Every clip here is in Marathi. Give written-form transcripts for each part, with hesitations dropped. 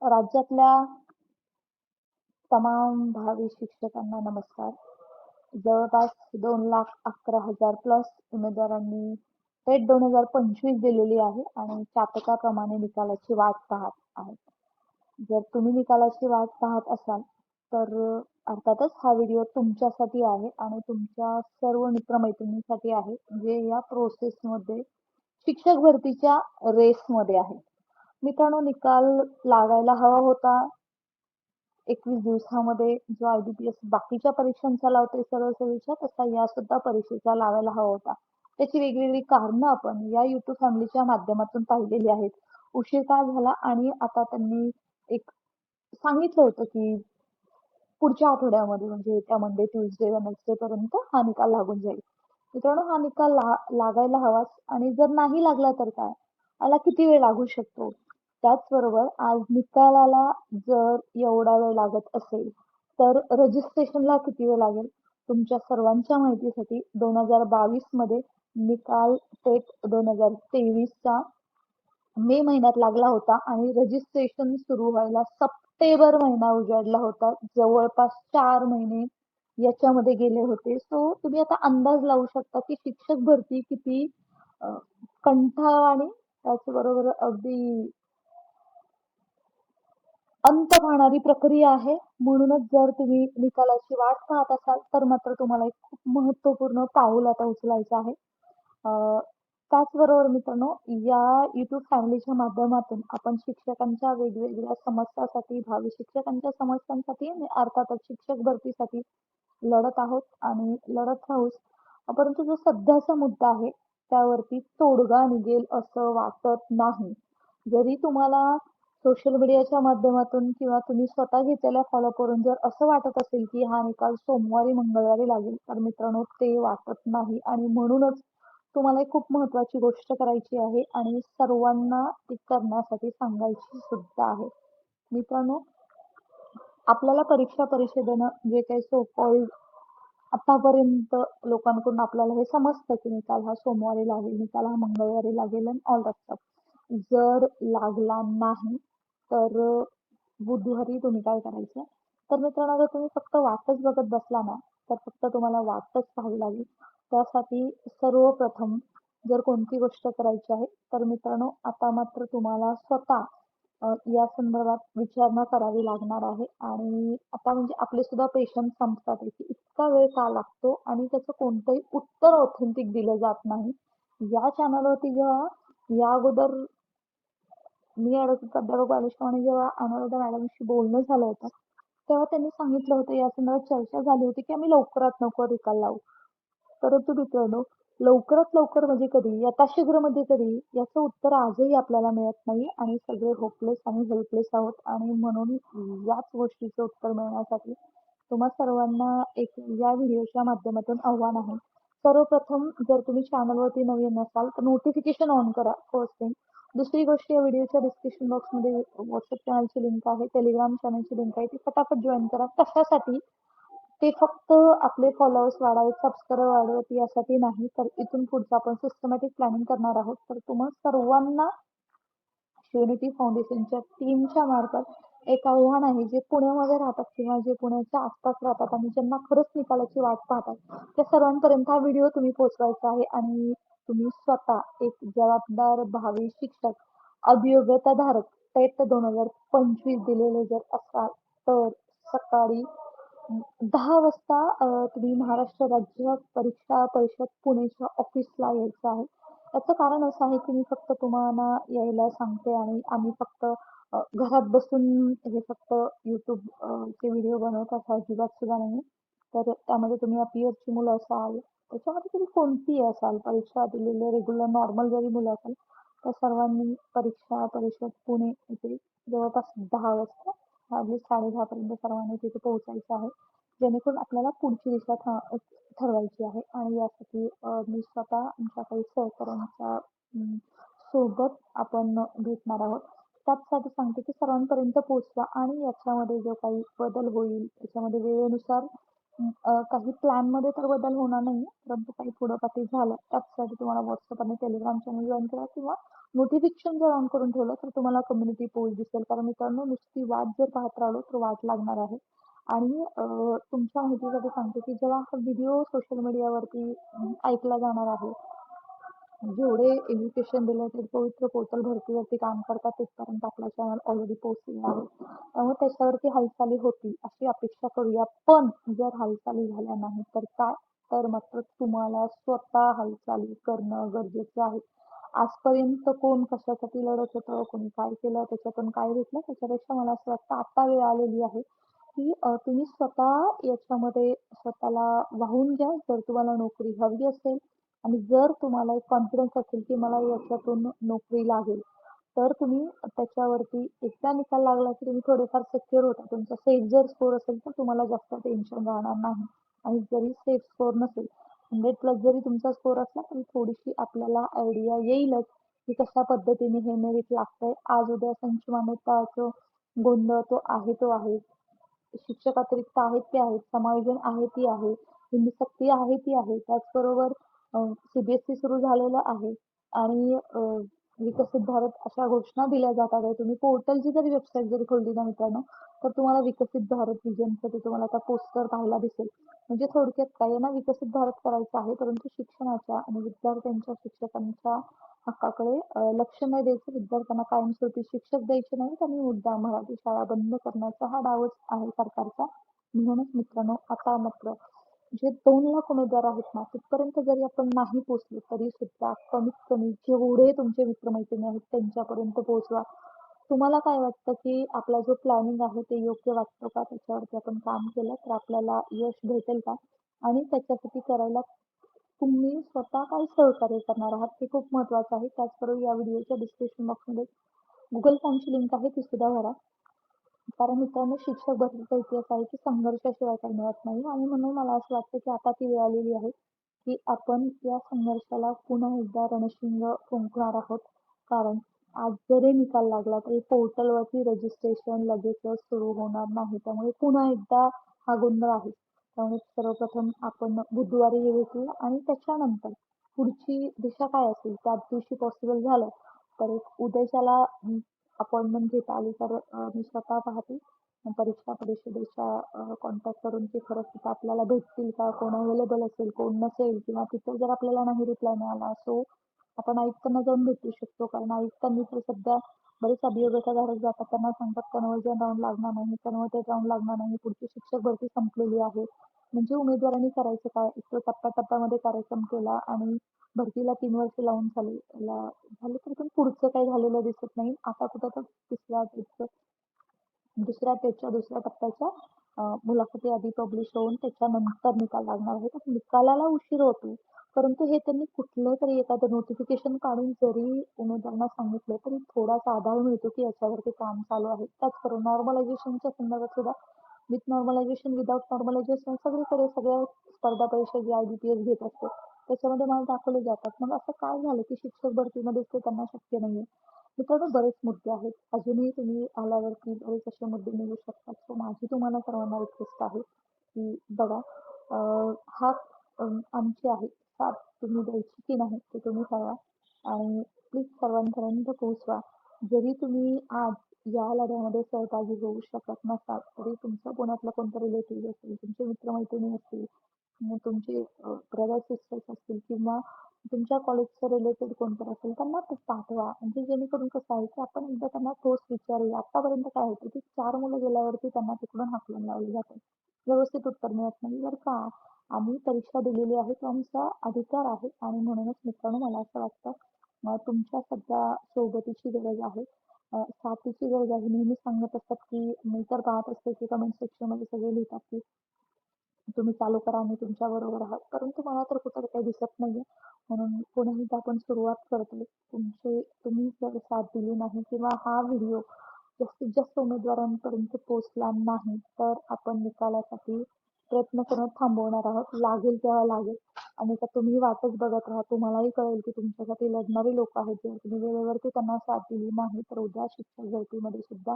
राज्यातल्या तमाम भावी शिक्षकांना नमस्कार. जवळपास 2,11,000 प्लस उमेदवारांनी टेट 2025 दिलेली आहे आणि चातकाप्रमाणे निकालाची वाट पाहत आहेत. जर तुम्ही निकालाची वाट पाहत असाल तर अर्थातच हा व्हिडिओ तुमच्यासाठी आहे आणि तुमच्या सर्व मित्रमैत्रिणींसाठी आहे जे या प्रोसेसमध्ये शिक्षक भरतीच्या रेसमध्ये आहेत. मित्रांनो, निकाल लागायला हवा होता 21 दिवसामध्ये जो IBPS बाकीच्या परीक्षांचा लावते सर्व सेवेच्या, तसा या सुद्धा परीक्षेचा लावायला हवा होता. त्याची वेगवेगळी कारणं आपण या YouTube फॅमिलीच्या माध्यमातून पाहिलेली आहेत. उशीर का झाला आणि आता त्यांनी एक सांगितलं होतं की पुढच्या आठवड्यामध्ये म्हणजे येत्या मंडे, ट्यूसडे, वेडनेसडे पर्यंत हा निकाल लागून जाईल. मित्रांनो, हा निकाल लागायला हवाच आणि जर नाही लागला तर काय? याला किती वेळ लागू शकतो? त्याचबरोबर आज निकालाला जर एवढा वेळ लागत असेल तर रजिस्ट्रेशनला किती वेळ लागेल? तुमच्या सर्वांच्या माहितीसाठी 2022 मध्ये निकाल टेट 2023चा मे महिन्यात लागला होता आणि रजिस्ट्रेशन सुरू व्हायला सप्टेंबर महिना उजाडला होता. जवळपास 4 महिने याच्यामध्ये गेले होते. सो तुम्ही आता अंदाज लावू शकता की शिक्षक भरती किती कंठाळ आणि त्याचबरोबर अगदी अंत पाहणारी प्रक्रिया आहे. म्हणूनच जर तुम्ही निकालाची वाट पाहत असाल तर मात्र तुम्हाला एक खूप महत्त्वपूर्ण पाऊल आता उचलायचं आहे. त्याचबरोबर मित्रांनो, या YouTube फॅमिलीच्या माध्यमातून आपण शिक्षकांच्या वेगवेगळ्या समस्यासाठी, भावी शिक्षकांच्या समस्यांसाठी आणि अर्थातच शिक्षक भरतीसाठी लढत आहोत आणि लढत राहूच. परंतु जो सध्याचा मुद्दा आहे त्यावरती तोडगा निघेल असं वाटत नाही. जरी तुम्हाला सोशल मीडियाच्या माध्यमातून किंवा तुम्ही स्वतः घेतलेल्या फॉलोअपवरून जर असं वाटत असेल की हा निकाल सोमवारी, मंगळवारी लागेल, तर मित्रांनो ते वाटत नाही आणि म्हणूनच तुम्हाला एक खूप महत्त्वाची गोष्ट करायची आहे आणि सर्वांना ती करण्यासाठी सांगायची सुद्धा आहे. मित्रांनो, आपल्याला परीक्षा परिषदेनं जे काही सो कॉल्ड आतापर्यंत लोकांकडून आपल्याला हे समजतं की निकाल हा सोमवारी लागेल, निकाल हा मंगळवारी लागेल आणि ऑल दॅट स्टफ. जर लागला नाही तर बुधवारी तुम्ही काय करायचं? तर मित्रांनो, जर तुम्ही फक्त वाटच बघत बसला ना, तर फक्त तुम्हाला वाटच पाहावी लागेल. त्यासाठी सर्वप्रथम जर कोणती गोष्ट करायची आहे, तर मित्रांनो आता मात्र तुम्हाला स्वतः या संदर्भात विचारणा करावी लागणार आहे आणि आता म्हणजे आपले सुद्धा पेशन्स संपतात आहे, की इतका वेळ का लागतो आणि त्याचं कोणतंही उत्तर ऑथेंटिक दिलं जात नाही. या चॅनलवरती जेव्हा या अगोदर मी प्राध्यापक बालुशा आणि जेव्हा अनुराधा मॅडमशी बोलणं झालं होतं, तेव्हा त्यांनी सांगितलं होतं, या संदर्भात चर्चा झाली होती, की आम्ही लवकरात लवकर निकाल लावू. परंतु मित्रांनो, लवकरात लवकर म्हणजे कधी? यथाशीघ्र म्हणजे कधी? याचं उत्तर आजही आपल्याला मिळत नाही आणि सगळे होपलेस आणि हेल्पलेस आहोत आणि म्हणून याच गोष्टीचं उत्तर मिळण्यासाठी तुम्हा सर्वांना एक या व्हिडिओच्या माध्यमातून आव्हान आहे. सर्वप्रथम जर तुम्ही चॅनलवरती नवीन असाल तर नोटिफिकेशन ऑन करा फर्स्ट थिंग. दुसरी गोष्ट, या व्हिडिओच्या डिस्क्रिप्शन बॉक्समध्ये व्हॉट्सअप चॅनलची लिंक आहे, टेलिग्राम चॅनलची लिंक आहे, ती फटाफट जॉईन करा. कशासाठी? ते फक्त आपले फॉलोअर्स वाढावेत, सबस्क्राईब वाढावेत यासाठी नाही, तर इथून पुढचं आपण सिस्टमॅटिक प्लॅनिंग करणार आहोत. तर तुम्हा सर्वांना युनिटी फाउंडेशनच्या टीमच्या मार्फत एक आव्हान आहे, जे पुण्यामध्ये राहतात किंवा जे पुण्याच्या आसपास राहतात आणि ज्यांना खरंच निकालाची वाट पाहतात, त्या सर्वांपर्यंत हा व्हिडिओ तुम्ही पोहोचवायचा आहे आणि तुम्ही स्वतः एक जबाबदार भावी शिक्षक, अभियोग्यताधारक टेट 2025 दिलेले जर असाल तर सकाळी 10 वाजता तुम्ही महाराष्ट्र राज्य परीक्षा परिषद पुणेच्या ऑफिसला यायचं आहे. याचं कारण असं आहे की मी फक्त तुम्हाला यायला सांगते आणि आम्ही फक्त घरात बसून हे फक्त YouTube चे व्हिडिओ बनवत असं अजिबात सुद्धा नाही. तर त्यामध्ये तुम्ही अपीयरची मुलं असाल, त्याच्यामध्ये तुम्ही कोणतीही असाल, परीक्षा दिलेले रेग्युलर नॉर्मल जरी मुलं असाल, त्या सर्वांनी परीक्षा परिषद पुणे इथे जवळपास 10 वाजता हार्डली 10:30 पर्यंत सर्वांनी तिथे पोहोचायचं आहे. जेणेकरून आपल्याला पुढची दिशा ठरवायची आहे आणि यासाठी मी स्वतः आमच्या काही सहकाऱ्यांच्या सोबत आपण भेटणार आहोत. त्याचसाठी सांगते की सर्वांपर्यंत पोहोचवा आणि याच्यामध्ये जो काही बदल होईल, त्याच्यामध्ये वेळेनुसार काही प्लॅनमध्ये तर बदल होणार नाहीये, परंतु काही पुढं-पाठी झालं, त्यासाठी तुम्हाला WhatsApp आणि Telegram चॅनल जॉइन करा किंवा नोटिफिकेशन जर ऑन करून ठेवलं, तर तुम्हाला कम्युनिटी पोस्ट दिसेल. कारण मित्रांनो, नुसती वाट जर पाहत राहिलो, तर वाट लागणार आहे. आणि तुमच्या माहितीसाठी सांगते, की जेव्हा हा व्हिडिओ सोशल मीडियावरती ऐकला जाणार आहे, जेवढे एज्युकेशन रिलेटेड पवित्र पोर्टल भरतीवरती काम करतात तिथपर्यंत आपला चॅनल ऑलरेडी पोहोचलेला आहे. त्यामुळे त्याच्यावरती हालचाली होतील अशी अपेक्षा करूया. पण जर हालचाली झाल्या नाही तर काय? तर मात्र तुम्हाला स्वतः हालचाली करणं गरजेचं आहे. आजपर्यंत कोण कशासाठी लढत होतं, कोणी काय केलं, त्याच्यातून काय भेटलं, त्याच्यापेक्षा मला असं वाटतं आता वेळ आलेली आहे, की तुम्ही स्वतः याच्यामध्ये स्वतःला वाहून घ्या. जर तुम्हाला नोकरी हवी असेल आणि जर तुम्हाला एक कॉन्फिडन्स असेल, की मला याच्यातून नोकरी लागेल, तर तुम्ही त्याच्यावरती एकदा निकाल लागला, की तुम्ही थोडेफार सिक्युअर होता. तुमचा सेफ जर स्कोर असेल, तर तुम्हाला जास्त टेन्शन राहणार नाही. आणि जरी सेफ स्कोर नसेल, 100+ जरी तुमचा स्कोर असला, तरी थोडीशी आपल्याला आयडिया येईलच, की कशा पद्धतीने हे मेरिट लागतंय. आज उद्या संच मान्यताचं गोंधळ तो आहे तो आहे. शिक्षक अतिरिक्त आहेत ते आहेत, समायोजन आहे ती आहे, हिंदी सक्ती आहे ती आहे. त्याचबरोबर CBSE सुरू झालेलं आहे आणि विकसित भारत अशा घोषणा दिल्या जातात आहे. तुम्ही पोर्टलची जरी वेबसाईट जरी खोलली ना मित्रांनो, तर तुम्हाला विकसित भारत व्हिजनचं तुम्हाला आता पोस्टर पाहायला दिसेल. म्हणजे थोडक्यात काय आहे ना, विकसित भारत करायचं आहे, परंतु शिक्षणाच्या आणि विद्यार्थ्यांच्या, शिक्षकांच्या हक्काकडे लक्ष नाही द्यायचं. विद्यार्थ्यांना कायमस्वरूपी शिक्षक द्यायचे नाहीत आणि मुद्दाम मराठी शाळा बंद करण्याचा हा डावच आहे सरकारचा. म्हणूनच मित्रांनो, आता मात्र जे 2 लाख उमेदवार आहेत ना, तिथपर्यंत जरी आपण नाही पोहोचलो, तरी सुद्धा कमीत कमी जेवढे तुमचे मित्र-मैत्रिणी आहेत त्यांच्यापर्यंत पोहोचवा. तुम्हाला काय वाटतं, की आपला जो प्लॅनिंग आहे ते योग्य वाटतं का? त्याच्यावरती आपण काम केलं तर आपल्याला यश भेटेल का? आणि त्याच्यासाठी करायला तुम्ही स्वतः काय सहकार्य करणार आहात हे खूप महत्त्वाचं आहे. त्याचबरोबर या व्हिडिओच्या डिस्क्रिप्शन बॉक्समध्ये Google फॉर्मची लिंक आहे ती सुद्धा भरा. कारण मित्रांनो, शिक्षक भरतीचा इतिहास आहे की संघर्षाशिवाय काही मिळत नाही आणि म्हणून मला असं वाटतं की आता ती वेळ आलेली आहे की आपण या संघर्षाला पुन्हा एकदा रणशिंग फुंकणार आहोत. कारण आज जरी निकाल लागला तरी पोर्टलवरती रजिस्ट्रेशन लगेचच सुरू होणार नाही. त्यामुळे पुन्हा एकदा हा गोंधळ आहे. त्यामुळे सर्वप्रथम आपण बुधवारी हे भेटूया आणि त्याच्यानंतर पुढची दिशा काय असेल त्याच दिवशी पॉसिबल झालं तर एक उद्याच्याला अपॉइंटमेंट घेता आली तर मी स्वतः पाहते. परीक्षा परिषदेच्या कॉन्टॅक्ट करून ते खरंच तिथं आपल्याला भेटतील का? कोण अवेलेबल असेल, कोण नसेल किंवा तिथं जर आपल्याला नाही रिप्लाय मिळाला सो आपण आयुक्तांना जाऊन भेटू शकतो. कारण आयुक्तांनी तर सध्या बरेच अभियोग्यताधारक जातात त्यांना सांगतात कन्व्हर्जन राउंड लागणार नाही, कन्व्हर्टेड राउंड लागणार नाही, पुढची शिक्षक भरती संपलेली आहे. म्हणजे उमेदवारांनी करायचं काय? एक तर टप्प्या-टप्प्यामध्ये कार्यक्रम केला आणि भरतीला 3 वर्ष लावून झाले तरी पण पुढचं काही झालेलं दिसत नाही. आता कुठं तर दुसऱ्या टप्प्याच्या मुलाखती आधी पब्लिश होऊन त्याच्यानंतर निकाल लागणार आहे. तर निकालाला उशीर होतो. परंतु हे त्यांनी कुठलं तरी एखादं नोटिफिकेशन काढून जरी उमेदवारांना सांगितलं तरी थोडासा आधार मिळतो की याच्यावरती काम चालू आहे. त्याचबरोबर नॉर्मलायझेशनच्या संदर्भात सुद्धा विथ नॉर्मलायझेशन, विदाऊट नॉर्मलायझेशन सगळीकडे सगळ्या स्पर्धा परीक्षा जी IBPS घेत असते त्याच्यामध्ये मार्क दाखवले जातात. मग असं काय झालं की शिक्षक भरतीमध्येच ते त्यांना शक्य नाहीये? मित्रांनो, बरेच मुद्दे आहेत. अजूनही तुम्ही आल्यावरती बरेच असे मुद्दे निघू शकतात. सो माझी तुम्हाला सर्वांना रिक्वेस्ट आहे, की बघा हा आमची आहे. साथ तुम्ही द्यायची की नाही ते तुम्ही ठरवा आणि प्लीज सर्वांपर्यंत पोहोचवा. जरी तुम्ही आज या लढ्यामध्ये सहभागी होऊ शकत नसाल, तरी तुमचं पुण्यातलं कोणतं रिलेटिव्ह असेल, तुमचे मित्र असतील, मग तुमचे ब्रदर सिस्टर्स असतील किंवा तुमच्या कॉलेजचं रिलेटेड कोणतं असेल त्यांना ते पाठवा. म्हणजे जेणेकरून कसं आहे, की आपण एकदा त्यांना ठोस विचारूया. आत्तापर्यंत काय होतं, की 4 मुलं गेल्यावरती त्यांना तिकडून हाकलून लावलं जातं. व्यवस्थित उत्तर मिळत नाही. बरं का, आम्ही परीक्षा दिलेली आहे, तो आमचा अधिकार आहे आणि म्हणूनच मित्रांनो मला असं वाटतं तुमच्या सध्या सोबतीची गरज आहे. साथीची गरज आहे. नेहमी सांगत असतात, की मी तर पाहत असते, की कमेंट सेक्शनमध्ये सगळे लिहितात, की तुम्ही चालू करा, आम्ही तुमच्याबरोबर आहात. परंतु मला तर कुठं काही दिसत नाहीये. म्हणून पुन्हा एकदा आपण सुरुवात करतोय. तुम्ही जर साथ दिली नाही किंवा हा व्हिडिओ जास्तीत जास्त उमेदवारांपर्यंत पोहोचला नाही, तर आपण निकालासाठी प्रयत्न करणं थांबवणार आहोत. लागेल तेव्हा लागेल आणि आता तुम्ही वाटच बघत राहा. तुम्हालाही कळेल की तुमच्यासाठी लढणारी लोकं आहेत. जर तुम्ही वेळेवरती त्यांना साथ दिली नाही, तर उद्या शिक्षक भरतीमध्ये सुद्धा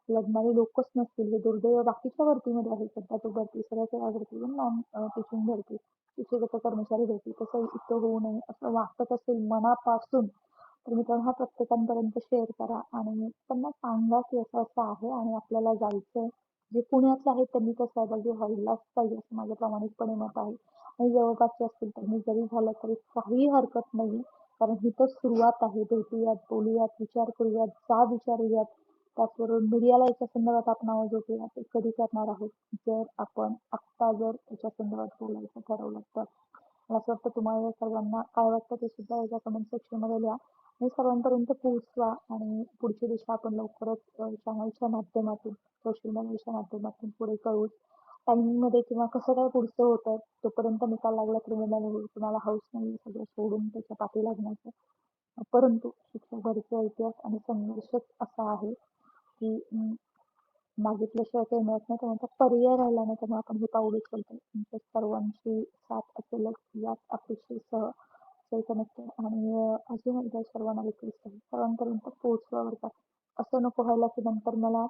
लढणारे लोकच नसतील. हे दुर्दैव बाकीच्या भरतीमध्ये आहे. सध्या तो भरती, सरळ सेवा भरती, नॉन टीचिंग भरती, शिक्षक कर्मचारी भरती. तसं इथं होऊ नये असं वाटत असेल मनापासून, तर मित्रांनो हा प्रत्येकापर्यंत शेअर करा आणि त्यांना सांगा की असं असं आहे आणि आपल्याला जायचंय. जे पुण्यातले आहेत त्यांनी तर सहभागी व्हायलाच पाहिजे असं माझं प्रामाणिकपणे मत आहे. आणि जवळपासचे असतील त्यांनी जरी झालं तरी काही हरकत नाही. कारण ही तर सुरुवात आहे. भेटूयात, बोलूयात, विचार करूयात, जाब विचारूयात. त्याचबरोबर मीडियाला याच्या संदर्भात आपण आवाज उठवूया ते कधी करणार आहोत, जर आपण आत्ता जर त्याच्या संदर्भात बोलायचं ठरवलं तर. मला असं वाटतं तुम्हाला सर्वांना काय वाटतं ते सुद्धा याच्या कमेंट सेक्शनमध्ये लिहा आणि सर्वांपर्यंत पोहोचवा आणि पुढची दिशा आपण लवकरच चॅनलच्या माध्यमातून, सोशल मीडियाच्या माध्यमातून पुढे करू. टायमिंगमध्ये किंवा कसं काय पुढचं होतं तोपर्यंत निकाल लागला तरी तुम्हाला हाऊस नाही सगळं सोडून त्याच्या पाठी लागण्याचं. परंतु शिक्षक भरतीचा इतिहास आणि संघर्षच असा आहे की मागितल्याशिवाय काही मिळत नाही. त्यानंतर पर्याय राहिला नाही त्यामुळे आपण हे पाऊल उचलतो. तुमच्या सर्वांची साथ असेलच याच अपेक्षेसह स्टे कनेक्टेड आणि अजून एकदा सर्वांना रिक्वेस्ट आहे सर्वांपर्यंत पोहोचवा बरं का. असं नको व्हायला की नंतर मला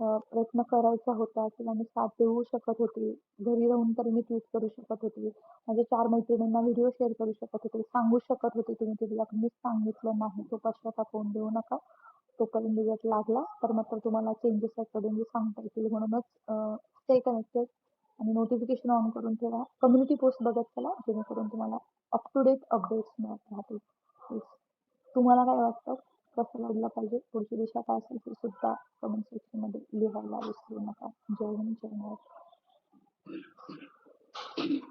प्रयत्न करायचा होता किंवा मी साथ देऊ शकत होते. घरी राहून तरी मी ट्वीट करू शकत होते. माझ्या 4 मैत्रिणींना व्हिडिओ शेअर करू शकत होते. सांगू शकत होते तुम्ही ते दिला पण मी सांगितलं नाही. तो पश्चाताप होऊन देऊ नका. तोपर्यंत रिझल्ट लागला तर मात्र तुम्हाला चेंजेस अकॉर्डिंगली सांगता येतील. म्हणूनच स्टे कनेक्टेड आणि नोटिफिकेशन ऑन करून ठेवा. कम्युनिटी पोस्ट बघत चला जेणेकरून तुम्हाला अप टू डेट अपडेट्स मिळत राहतील. Yes. तुम्हाला काय वाटतं? कसं लढलं पाहिजे? पुढची दिशा काय असेल ते सुद्धा कमेंट सेक्शनमध्ये लिहायला विसरू नका. जय हिंद, जय महाराष्ट्र.